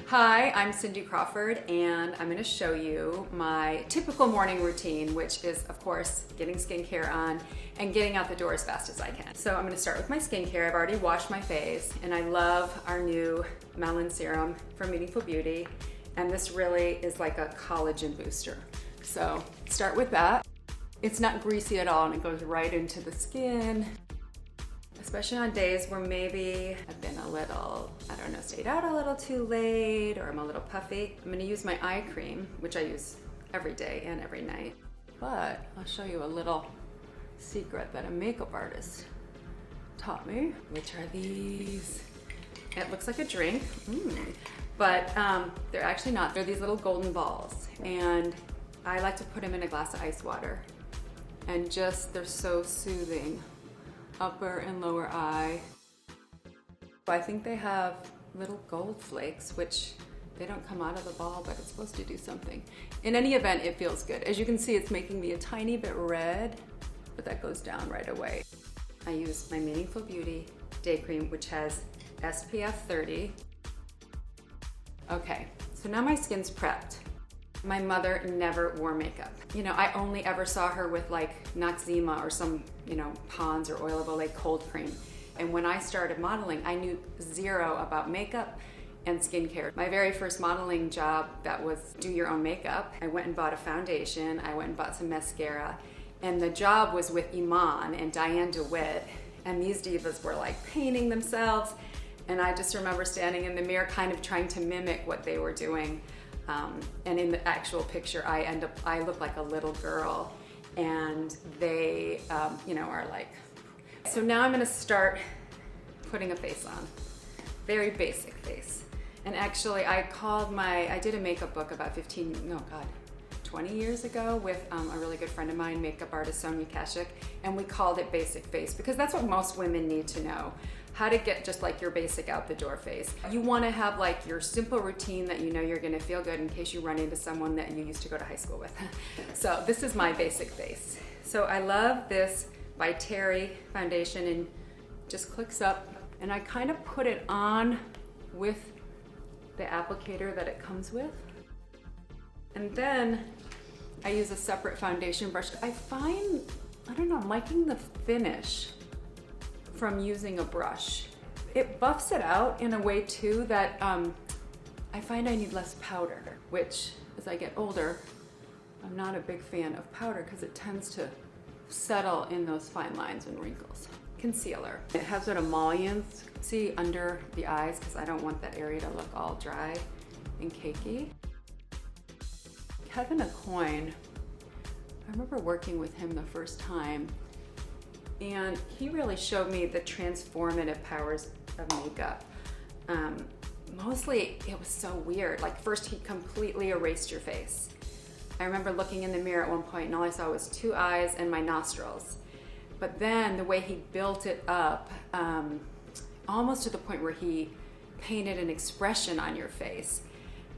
Hi, I'm Cindy Crawford, and I'm going to show you my typical morning routine, which is, of course, getting skincare on and getting out the door as fast as I can. So I'm going to start with my skincare. I've already washed my face, and I love our new Melon Serum from Meaningful Beauty, and this really is like a collagen booster. So start with that. It's not greasy at all, and it goes right into the skin. Especially on days where maybe I've been a little, stayed out a little too late, or I'm a little puffy. I'm gonna use my eye cream, which I use every day and every night. But I'll show you a little secret that a makeup artist taught me, which are these. It looks like a drink, but they're actually not. They're these little golden balls, and I like to put them in a glass of ice water, and they're so soothing. Upper and lower eye. I think they have little gold flakes, which they don't come out of the ball, but it's supposed to do something. In any event, it feels good. As you can see, it's making me a tiny bit red, but that goes down right away. I use my Meaningful Beauty Day Cream, which has SPF 30. Okay, so now my skin's prepped. My mother never wore makeup. I only ever saw her with like Noxzema or some, Pond's or Oil of Olay cold cream. And when I started modeling, I knew zero about makeup and skincare. My very first modeling job, that was do your own makeup. I went and bought a foundation, I went and bought some mascara, and the job was with Iman and Diane DeWitt, and these divas were like painting themselves, and I just remember standing in the mirror kind of trying to mimic what they were doing. And in the actual picture, I look like a little girl, and they, are like. So now I'm gonna start putting a face on. Very basic face. And actually, I did a makeup book about 20 years ago with a really good friend of mine, makeup artist Sonia Kashik, and we called it Basic Face because that's what most women need to know. How to get just like your basic out the door face. You want to have like your simple routine that you know you're going to feel good in case you run into someone that you used to go to high school with. So this is my basic face. So I love this by Terry foundation, and just clicks up, and I kind of put it on with the applicator that it comes with. And then I use a separate foundation brush. I'm liking the finish from using a brush. It buffs it out in a way too that I find I need less powder, which as I get older, I'm not a big fan of powder because it tends to settle in those fine lines and wrinkles. Concealer. It has that emollients, see, under the eyes, because I don't want that area to look all dry and cakey. Kevin Aucoin, I remember working with him the first time, and he really showed me the transformative powers of makeup. Mostly it was so weird. Like first he completely erased your face. I remember looking in the mirror at one point and all I saw was two eyes and my nostrils. But then the way he built it up, almost to the point where he painted an expression on your face.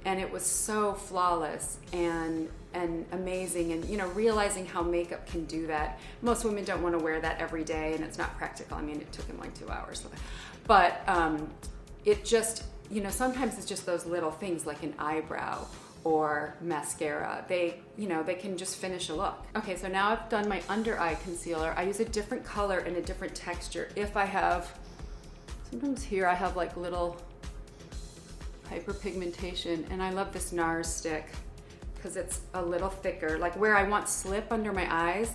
And it was so flawless and amazing, and realizing how makeup can do that. Most women don't want to wear that every day, and it's not practical. I mean, it took him like 2 hours. But it just, sometimes it's just those little things like an eyebrow or mascara. They can just finish a look. Okay, so now I've done my under eye concealer. I use a different color and a different texture. Sometimes here I have like little hyperpigmentation, and I love this NARS stick because it's a little thicker. Like where I want slip under my eyes,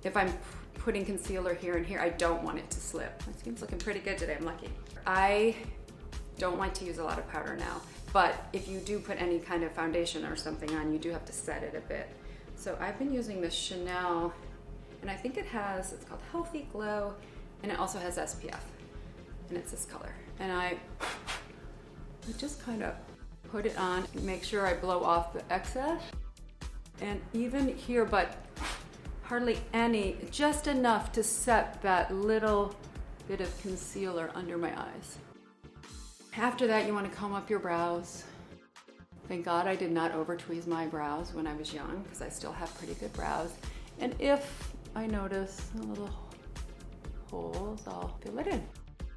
if I'm putting concealer here and here, I don't want it to slip. My skin's looking pretty good today, I'm lucky. I don't like to use a lot of powder now, but if you do put any kind of foundation or something on, you do have to set it a bit. So I've been using this Chanel, and I think it's called Healthy Glow, and it also has SPF, and it's this color. And I just kind of put it on, make sure I blow off the excess. And even here, but hardly any, just enough to set that little bit of concealer under my eyes. After that, you want to comb up your brows. Thank God I did not over tweeze my brows when I was young, because I still have pretty good brows. And if I notice a little holes, I'll fill it in.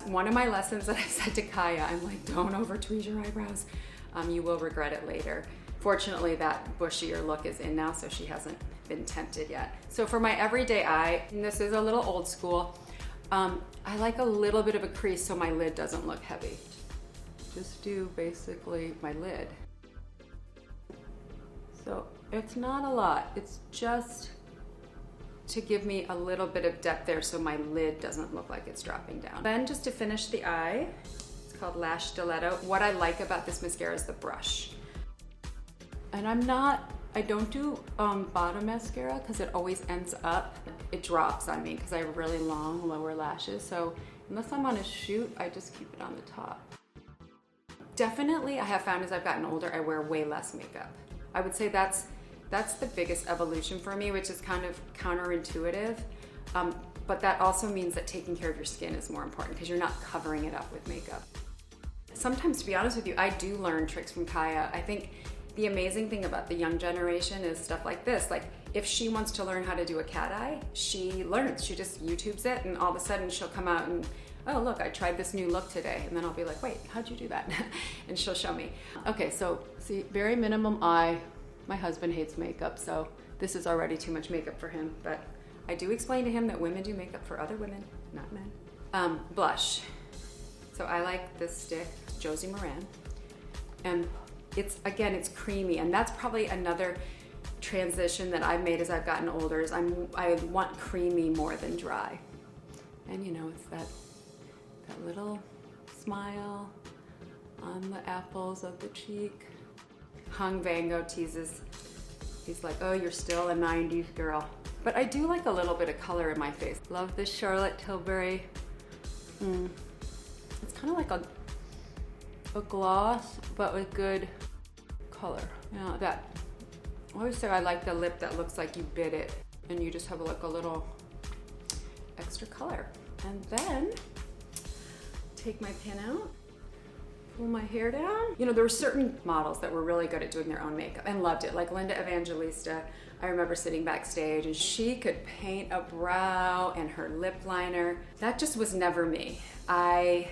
One of my lessons that I said to Kaya, I'm like, don't over tweeze your eyebrows. You will regret it later. Fortunately, that bushier look is in now, so she hasn't been tempted yet. So for my everyday eye, and this is a little old school, I like a little bit of a crease so my lid doesn't look heavy. Just do basically my lid. So it's not a lot, it's just to give me a little bit of depth there so my lid doesn't look like it's dropping down. Then just to finish the eye, it's called Lash Stiletto. What I like about this mascara is the brush. And I don't do bottom mascara because it always ends up, it drops on me because I have really long lower lashes. So unless I'm on a shoot, I just keep it on the top. Definitely, I have found as I've gotten older, I wear way less makeup. I would say that's the biggest evolution for me, which is kind of counterintuitive. But that also means that taking care of your skin is more important because you're not covering it up with makeup. Sometimes, to be honest with you, I do learn tricks from Kaya. I think the amazing thing about the young generation is stuff like this. Like, if she wants to learn how to do a cat eye, she learns. She just YouTubes it, and all of a sudden she'll come out and, oh look, I tried this new look today. And then I'll be like, wait, how'd you do that? And she'll show me. Okay, so see, very minimum eye. My husband hates makeup, so this is already too much makeup for him. But I do explain to him that women do makeup for other women, not men. Blush. So I like this stick, Josie Moran. And again, it's creamy, and that's probably another transition that I've made as I've gotten older is I want creamy more than dry. And you know, it's that little smile on the apples of the cheek. Hung Van Gogh teases, he's like, oh, you're still a 90s girl. But I do like a little bit of color in my face. Love this Charlotte Tilbury. It's kind of like a gloss, but with good color. You know, I always say I like the lip that looks like you bit it and you just have like a little extra color. And then take my pin out, pull my hair down. You know, there were certain models that were really good at doing their own makeup and loved it, like Linda Evangelista. I remember sitting backstage and she could paint a brow and her lip liner. That just was never me. I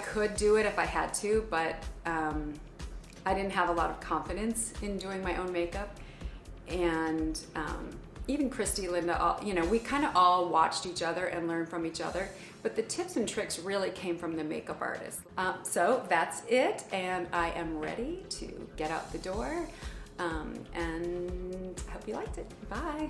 could do it if I had to, but I didn't have a lot of confidence in doing my own makeup. And even Christy, Linda, we kind of all watched each other and learned from each other. But the tips and tricks really came from the makeup artist. So that's it, and I am ready to get out the door. And hope you liked it. Bye.